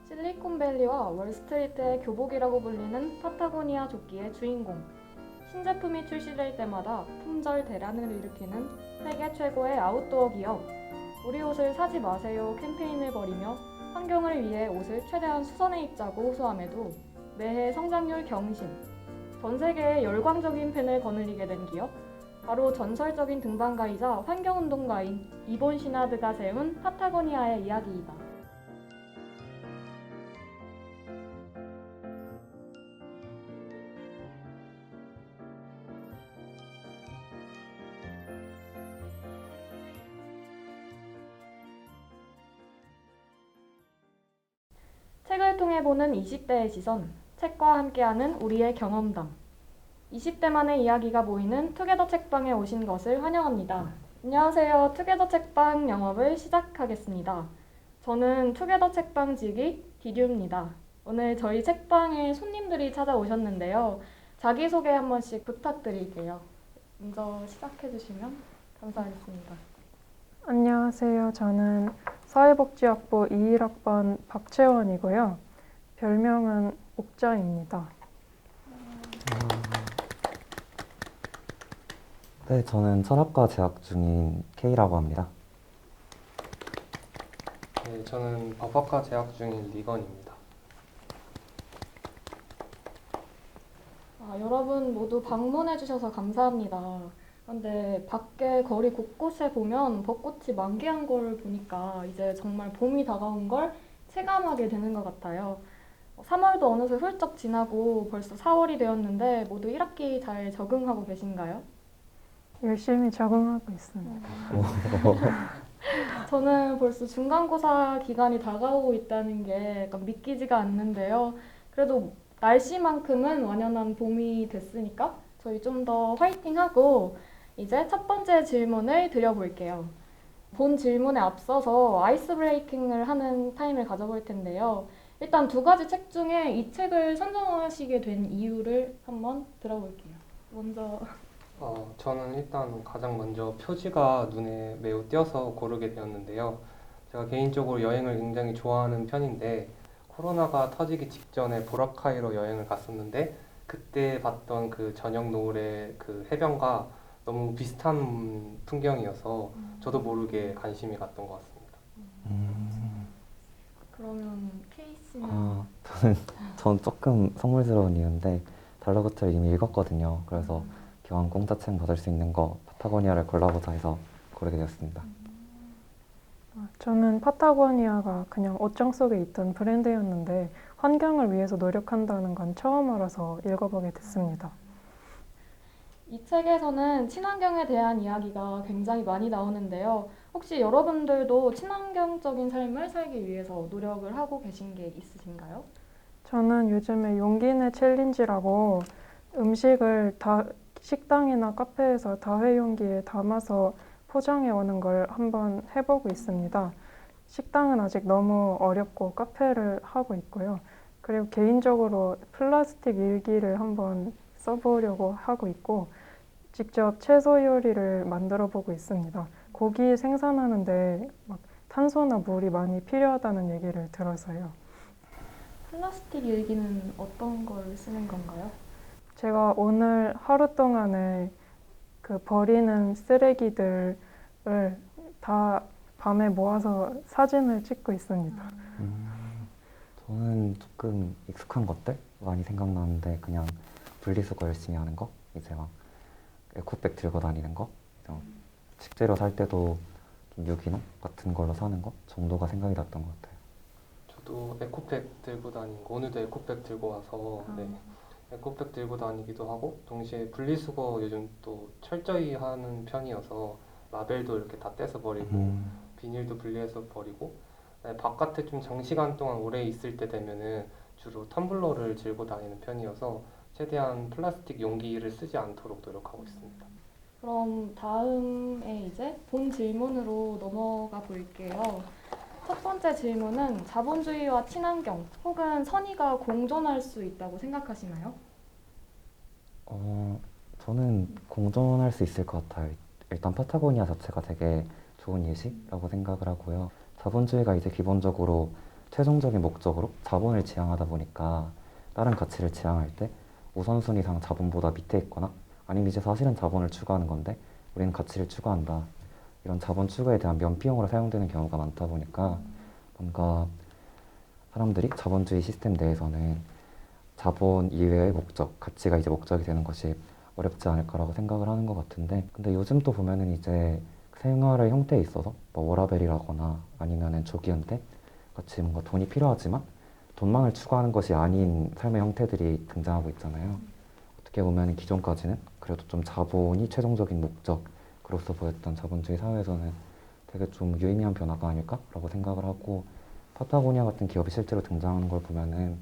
실리콘밸리와 월스트리트의 교복이라고 불리는 파타고니아 조끼의 주인공. 신제품이 출시될 때마다 품절 대란을 일으키는 세계 최고의 아웃도어 기업. 우리 옷을 사지 마세요 캠페인을 벌이며 환경을 위해 옷을 최대한 수선해 입자고 호소함에도 매해 성장률 경신. 전 세계에 열광적인 팬을 거느리게 된 기업. 바로 전설적인 등반가이자 환경운동가인 이본 시나드가 세운 파타고니아의 이야기이다. 책을 통해 보는 20대의 시선, 책과 함께하는 우리의 경험담. 20대만의 이야기가 모이는 투게더 책방에 오신 것을 환영합니다. 안녕하세요. 투게더 책방 영업을 시작하겠습니다. 저는 투게더 책방 지기 디류입니다. 오늘 저희 책방에 손님들이 찾아오셨는데요. 자기소개 한 번씩 부탁드릴게요. 먼저 시작해주시면 감사하겠습니다. 안녕하세요. 저는 사회복지학부 21학번 박채원이고요. 별명은 옥자입니다. 네, 저는 철학과 재학 중인 K라고 합니다. 네, 저는 법학과 재학 중인 리건입니다. 여러분 모두 방문해 주셔서 감사합니다. 근데 밖에 거리 곳곳에 보면 벚꽃이 만개한 걸 보니까 이제 정말 봄이 다가온 걸 체감하게 되는 것 같아요. 3월도 어느새 훌쩍 지나고 벌써 4월이 되었는데 모두 1학기 잘 적응하고 계신가요? 열심히 적응하고 있습니다. 저는 벌써 중간고사 기간이 다가오고 있다는 게 약간 믿기지가 않는데요. 그래도 날씨만큼은 완연한 봄이 됐으니까 저희 좀 더 화이팅하고 이제 첫 번째 질문을 드려볼게요. 본 질문에 앞서서 아이스 브레이킹을 하는 타임을 가져볼 텐데요. 일단 두 가지 책 중에 이 책을 선정하시게 된 이유를 한번 들어볼게요. 먼저 저는 일단 가장 먼저 표지가 눈에 매우 띄어서 고르게 되었는데요. 제가 개인적으로 여행을 굉장히 좋아하는 편인데 코로나가 터지기 직전에 보라카이로 여행을 갔었는데 그때 봤던 그 저녁 노을의 그 해변과 너무 비슷한 풍경이어서 저도 모르게 관심이 갔던 것 같습니다. 그러면 케이스는 전 조금 선물스러운 이유인데 달러그트를 이미 읽었거든요. 그래서 교환 공짜 책 받을 수 있는 거 파타고니아를 골라보자 해서 고르게 되었습니다. 저는 파타고니아가 그냥 옷장 속에 있던 브랜드였는데 환경을 위해서 노력한다는 건 처음 알아서 읽어보게 됐습니다. 이 책에서는 친환경에 대한 이야기가 굉장히 많이 나오는데요. 혹시 여러분들도 친환경적인 삶을 살기 위해서 노력을 하고 계신 게 있으신가요? 저는 요즘에 용기내 챌린지라고 음식을 식당이나 카페에서 다회용기에 담아서 포장해 오는 걸 한번 해보고 있습니다. 식당은 아직 너무 어렵고 카페를 하고 있고요. 그리고 개인적으로 플라스틱 일기를 한번 써보려고 하고 있고 직접 채소 요리를 만들어 보고 있습니다. 고기 생산하는데 막 탄소나 물이 많이 필요하다는 얘기를 들어서요. 플라스틱 일기는 어떤 걸 쓰는 건가요? 제가 오늘 하루 동안에 그 버리는 쓰레기들을 다 밤에 모아서 사진을 찍고 있습니다. 저는 조금 익숙한 것들 많이 생각나는데 그냥 분리수거 열심히 하는 거, 이제 막 에코백 들고 다니는 거, 식재료 살 때도 좀 유기농 같은 걸로 사는 거 정도가 생각이 났던 것 같아요. 저도 에코백 들고 다니고 오늘도 에코백 들고 와서 네, 에코백 들고 다니기도 하고 동시에 분리수거 요즘 또 철저히 하는 편이어서 라벨도 이렇게 다 떼서 버리고 비닐도 분리해서 버리고 네, 바깥에 좀 장시간 동안 오래 있을 때 되면은 주로 텀블러를 들고 다니는 편이어서 최대한 플라스틱 용기를 쓰지 않도록 노력하고 있습니다. 그럼 다음에 이제 본 질문으로 넘어가 볼게요. 첫 번째 질문은 자본주의와 친환경 혹은 선의가 공존할 수 있다고 생각하시나요? 저는 공존할 수 있을 것 같아요. 일단 파타고니아 자체가 되게 좋은 예시라고 생각을 하고요. 자본주의가 이제 기본적으로 최종적인 목적으로 자본을 지향하다 보니까 다른 가치를 지향할 때 우선순위상 자본보다 밑에 있거나 아니면 이제 사실은 자본을 추구하는 건데 우리는 가치를 추구한다. 이런 자본 추구에 대한 면피용으로 사용되는 경우가 많다 보니까 뭔가 사람들이 자본주의 시스템 내에서는 자본 이외의 목적, 가치가 이제 목적이 되는 것이 어렵지 않을까라고 생각을 하는 것 같은데 근데 요즘 또 보면은 이제 생활의 형태에 있어서 뭐 워라밸이라거나 아니면은 조기은퇴 같이 뭔가 돈이 필요하지만 돈만을 추구하는 것이 아닌 삶의 형태들이 등장하고 있잖아요. 어떻게 보면 기존까지는 그래도 좀 자본이 최종적인 목적으로서 보였던 자본주의 사회에서는 되게 좀 유의미한 변화가 아닐까라고 생각을 하고 파타고니아 같은 기업이 실제로 등장하는 걸 보면은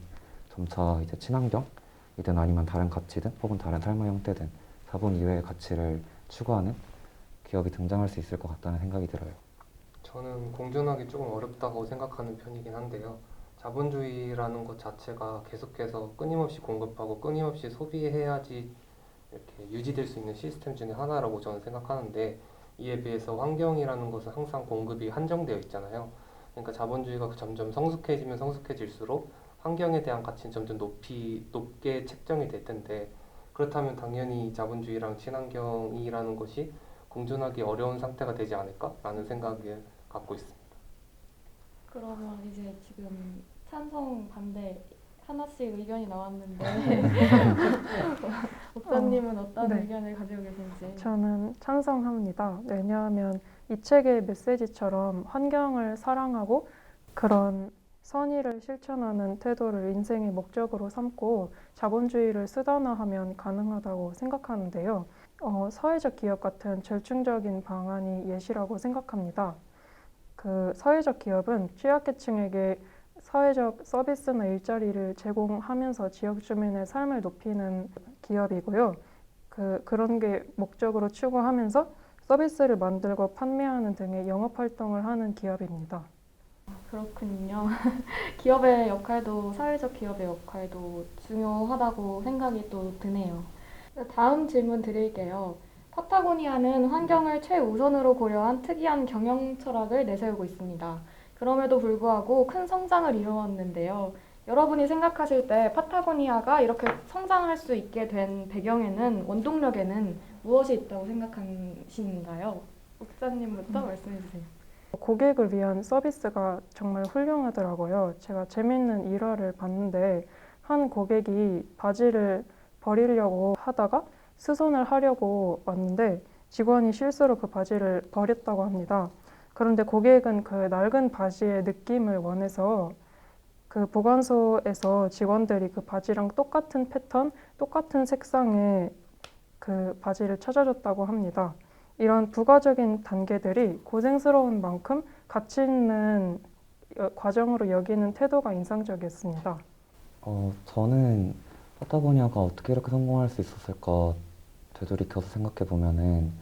점차 이제 친환경이든 아니면 다른 가치든 혹은 다른 삶의 형태든 자본 이외의 가치를 추구하는 기업이 등장할 수 있을 것 같다는 생각이 들어요. 저는 공존하기 조금 어렵다고 생각하는 편이긴 한데요. 자본주의라는 것 자체가 계속해서 끊임없이 공급하고 끊임없이 소비해야지 이렇게 유지될 수 있는 시스템 중에 하나라고 저는 생각하는데 이에 비해서 환경이라는 것은 항상 공급이 한정되어 있잖아요. 그러니까 자본주의가 점점 성숙해지면 성숙해질수록 환경에 대한 가치는 점점 높게 책정이 될 텐데 그렇다면 당연히 자본주의랑 친환경이라는 것이 공존하기 어려운 상태가 되지 않을까라는 생각을 갖고 있습니다. 그러면 이제 지금 찬성, 반대 하나씩 의견이 나왔는데 목사님은 어떤 네. 의견을 가지고 계신지. 저는 찬성합니다. 왜냐하면 이 책의 메시지처럼 환경을 사랑하고 그런 선의를 실천하는 태도를 인생의 목적으로 삼고 자본주의를 수단화하면 가능하다고 생각하는데요. 사회적 기업 같은 절충적인 방안이 예시라고 생각합니다. 그 사회적 기업은 취약계층에게 사회적 서비스나 일자리를 제공하면서 지역 주민의 삶을 높이는 기업이고요. 그런 게 목적으로 추구하면서 서비스를 만들고 판매하는 등의 영업 활동을 하는 기업입니다. 그렇군요. 기업의 역할도 사회적 기업의 역할도 중요하다고 생각이 또 드네요. 다음 질문 드릴게요. 파타고니아는 환경을 최우선으로 고려한 특이한 경영 철학을 내세우고 있습니다. 그럼에도 불구하고 큰 성장을 이루었는데요. 여러분이 생각하실 때 파타고니아가 이렇게 성장할 수 있게 된 배경에는, 원동력에는 무엇이 있다고 생각하시는가요? 목사님부터 말씀해 주세요. 고객을 위한 서비스가 정말 훌륭하더라고요. 제가 재밌는 일화를 봤는데 한 고객이 바지를 버리려고 하다가 수선을 하려고 왔는데 직원이 실수로 그 바지를 버렸다고 합니다. 그런데 고객은 그 낡은 바지의 느낌을 원해서 그 보관소에서 직원들이 그 바지랑 똑같은 패턴, 똑같은 색상의 그 바지를 찾아줬다고 합니다. 이런 부가적인 단계들이 고생스러운 만큼 가치 있는 과정으로 여기는 태도가 인상적이었습니다. 저는 파타고니아가 어떻게 이렇게 성공할 수 있었을까 되돌이켜서 생각해 보면은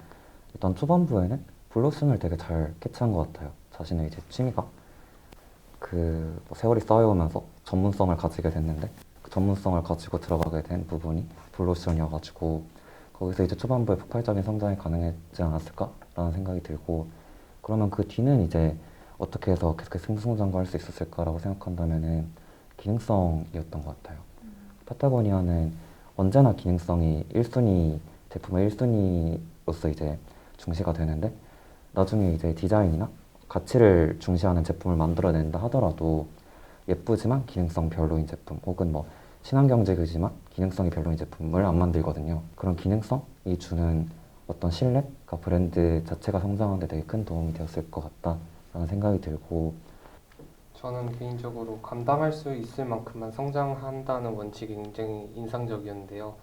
일단 초반부에는 블루슨을 되게 잘 캐치한 것 같아요. 자신의 이제 취미가 뭐 세월이 쌓여오면서 전문성을 가지게 됐는데 그 전문성을 가지고 들어가게 된 부분이 블루션이어가지고 거기서 이제 초반부에 폭발적인 성장이 가능했지 않았을까라는 생각이 들고 그러면 그 뒤는 이제 어떻게 해서 계속해서 승승장구할 수 있었을까라고 생각한다면은 기능성이었던 것 같아요. 파타고니아는 언제나 기능성이 1순위, 제품의 1순위로서 이제 중시가 되는데 나중에 이제 디자인이나 가치를 중시하는 제품을 만들어낸다 하더라도 예쁘지만 기능성 별로인 제품 혹은 뭐 친환경적이지만 기능성이 별로인 제품을 안 만들거든요. 그런 기능성이 주는 어떤 신뢰가 브랜드 자체가 성장하는 데 되게 큰 도움이 되었을 것 같다라는 생각이 들고 저는 개인적으로 감당할 수 있을 만큼만 성장한다는 원칙이 굉장히 인상적이었는데요.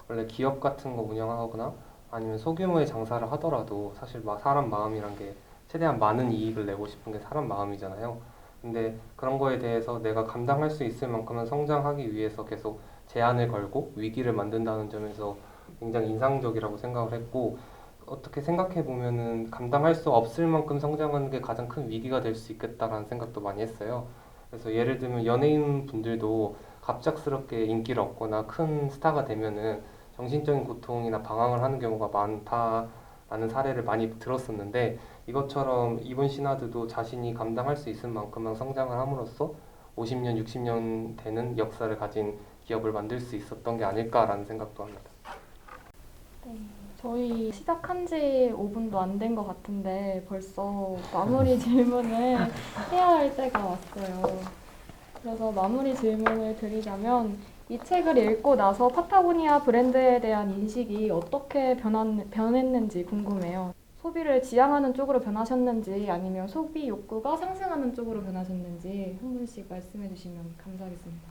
원래 기업 같은 거 운영하거나 아니면 소규모의 장사를 하더라도 사실 사람 마음이란 게 최대한 많은 이익을 내고 싶은 게 사람 마음이잖아요. 근데 그런 거에 대해서 내가 감당할 수 있을 만큼은 성장하기 위해서 계속 제한을 걸고 위기를 만든다는 점에서 굉장히 인상적이라고 생각을 했고 어떻게 생각해 보면은 감당할 수 없을 만큼 성장하는 게 가장 큰 위기가 될 수 있겠다라는 생각도 많이 했어요. 그래서 예를 들면 연예인 분들도 갑작스럽게 인기를 얻거나 큰 스타가 되면은 정신적인 고통이나 방황을 하는 경우가 많다라는 사례를 많이 들었었는데 이것처럼 이번 신하드도 자신이 감당할 수 있을 만큼만 성장을 함으로써 50년, 60년 되는 역사를 가진 기업을 만들 수 있었던 게 아닐까라는 생각도 합니다. 저희 시작한 지 5분도 안 된 것 같은데 벌써 마무리 질문을 해야 할 때가 왔어요. 그래서 마무리 질문을 드리자면 이 책을 읽고 나서 파타고니아 브랜드에 대한 인식이 어떻게 변했는지 궁금해요. 소비를 지향하는 쪽으로 변하셨는지 아니면 소비 욕구가 상승하는 쪽으로 변하셨는지 한 분씩 말씀해 주시면 감사하겠습니다.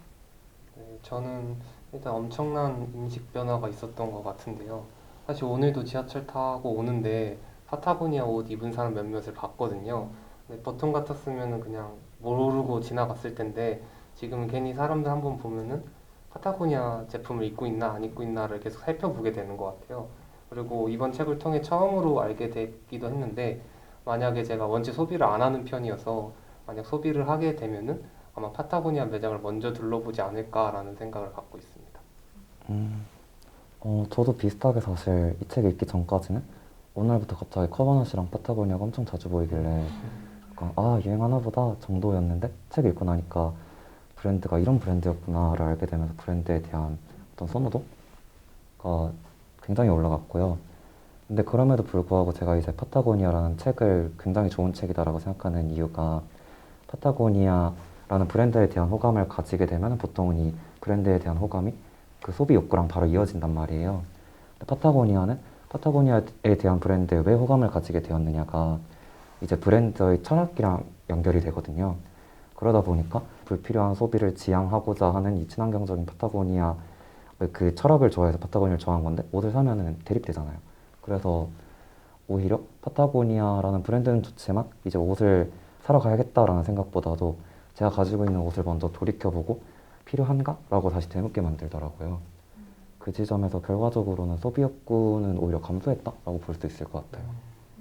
네, 저는 일단 엄청난 인식 변화가 있었던 것 같은데요. 사실 오늘도 지하철 타고 오는데 파타고니아 옷 입은 사람 몇몇을 봤거든요. 근데 보통 같았으면 그냥 모르고 지나갔을 텐데 지금은 괜히 사람들 한번 보면은 파타고니아 제품을 입고 있나 안 입고 있나를 계속 살펴보게 되는 것 같아요. 그리고 이번 책을 통해 처음으로 알게 되기도 했는데 만약에 제가 원체 소비를 안 하는 편이어서 만약 소비를 하게 되면은 아마 파타고니아 매장을 먼저 둘러보지 않을까라는 생각을 갖고 있습니다. 저도 비슷하게 사실 이 책 읽기 전까지는 오늘부터 갑자기 커버넛이랑 파타고니아가 엄청 자주 보이길래 약간 아 유행하나 보다 정도였는데 책 읽고 나니까 브랜드가 이런 브랜드였구나를 알게 되면서 브랜드에 대한 어떤 선호도가 굉장히 올라갔고요. 근데 그럼에도 불구하고 제가 이제 파타고니아라는 책을 굉장히 좋은 책이다라고 생각하는 이유가 파타고니아라는 브랜드에 대한 호감을 가지게 되면 보통은 이 브랜드에 대한 호감이 그 소비 욕구랑 바로 이어진단 말이에요. 근데 파타고니아에 대한 브랜드에 왜 호감을 가지게 되었느냐가 이제 브랜드의 철학이랑 연결이 되거든요. 그러다 보니까 불필요한 소비를 지양하고자 하는 이 친환경적인 파타고니아 그 철학을 좋아해서 파타고니아를 좋아한 건데 옷을 사면은 대립되잖아요. 그래서 오히려 파타고니아라는 브랜드는 좋지만 이제 옷을 사러 가야겠다라는 생각보다도 제가 가지고 있는 옷을 먼저 돌이켜보고 필요한가? 라고 다시 되묻게 만들더라고요. 그 지점에서 결과적으로는 소비 욕구는 오히려 감소했다라고 볼 수 있을 것 같아요.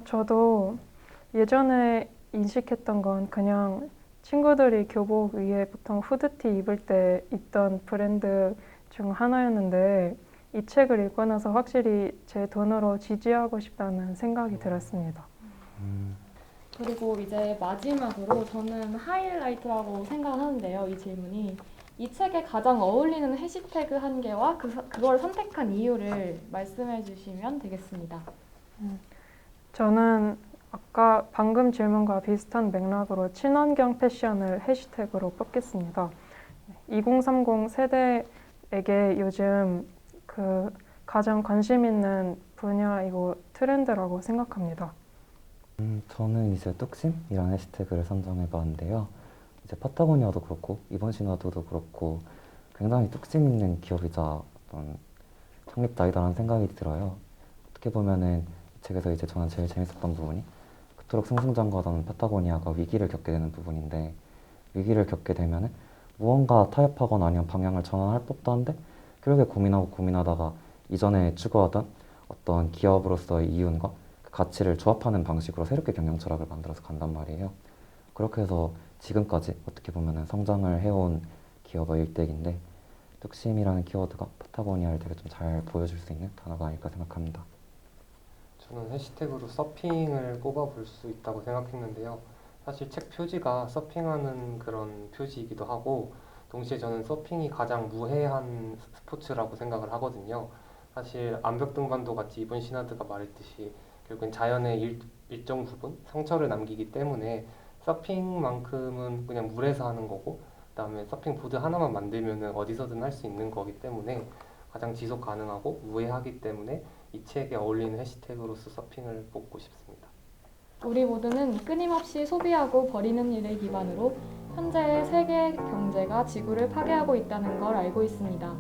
저도 예전에 인식했던 건 그냥 친구들이 교복 위에 보통 후드티 입을 때 입던 브랜드 중 하나였는데 이 책을 읽고 나서 확실히 제 돈으로 지지하고 싶다는 생각이 들었습니다. 그리고 이제 마지막으로 저는 하이라이트라고 생각하는데요. 이 질문이 이 책에 가장 어울리는 해시태그 한 개와 그걸 선택한 이유를 말씀해 주시면 되겠습니다. 저는 아까 방금 질문과 비슷한 맥락으로 친환경 패션을 해시태그로 뽑겠습니다. 2030 세대에게 요즘 그 가장 관심 있는 분야이고 트렌드라고 생각합니다. 저는 이제 뚝심이라는 해시태그를 선정해 봤는데요. 이제 파타고니아도 그렇고 이번 신화도도 그렇고 굉장히 뚝심 있는 기업이자 어떤 창립자이다라는 생각이 들어요. 어떻게 보면은 이 책에서 이제 저는 제일 재밌었던 부분이 그토록 승승장구하던 파타고니아가 위기를 겪게 되는 부분인데 위기를 겪게 되면은 무언가 타협하거나 아니면 방향을 전환할 법도 한데 결국에 고민하다가 이전에 추구하던 어떤 기업으로서의 이윤과 그 가치를 조합하는 방식으로 새롭게 경영 철학을 만들어서 간단 말이에요. 그렇게 해서 지금까지 어떻게 보면은 성장을 해온 기업의 일대기인데 뚝심이라는 키워드가 파타고니아를 되게 좀 잘 보여줄 수 있는 단어가 아닐까 생각합니다. 저는 해시태그로 서핑을 꼽아볼 수 있다고 생각했는데요. 사실 책 표지가 서핑하는 그런 표지이기도 하고 동시에 저는 서핑이 가장 무해한 스포츠라고 생각을 하거든요. 사실 암벽 등반도 같이 이번 신하드가 말했듯이 결국엔 자연의 일정 부분 상처를 남기기 때문에 서핑만큼은 그냥 물에서 하는 거고 그다음에 서핑 보드 하나만 만들면 어디서든 할 수 있는 거기 때문에 가장 지속 가능하고 무해하기 때문에 이 책에 어울리는 해시태그로서 서핑을 뽑고 싶습니다. 우리 모두는 끊임없이 소비하고 버리는 일을 기반으로 현재의 세계 경제가 지구를 파괴하고 있다는 걸 알고 있습니다.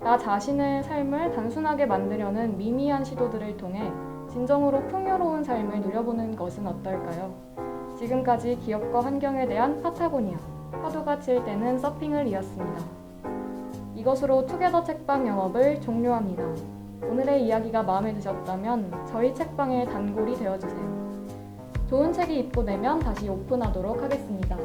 나 자신의 삶을 단순하게 만들려는 미미한 시도들을 통해 진정으로 풍요로운 삶을 누려보는 것은 어떨까요? 지금까지 기업과 환경에 대한 파타고니아, 파도가 칠 때는 서핑을 이었습니다. 이것으로 투게더 책방 영업을 종료합니다. 오늘의 이야기가 마음에 드셨다면 저희 책방의 단골이 되어주세요. 좋은 책이 입고되면 다시 오픈하도록 하겠습니다.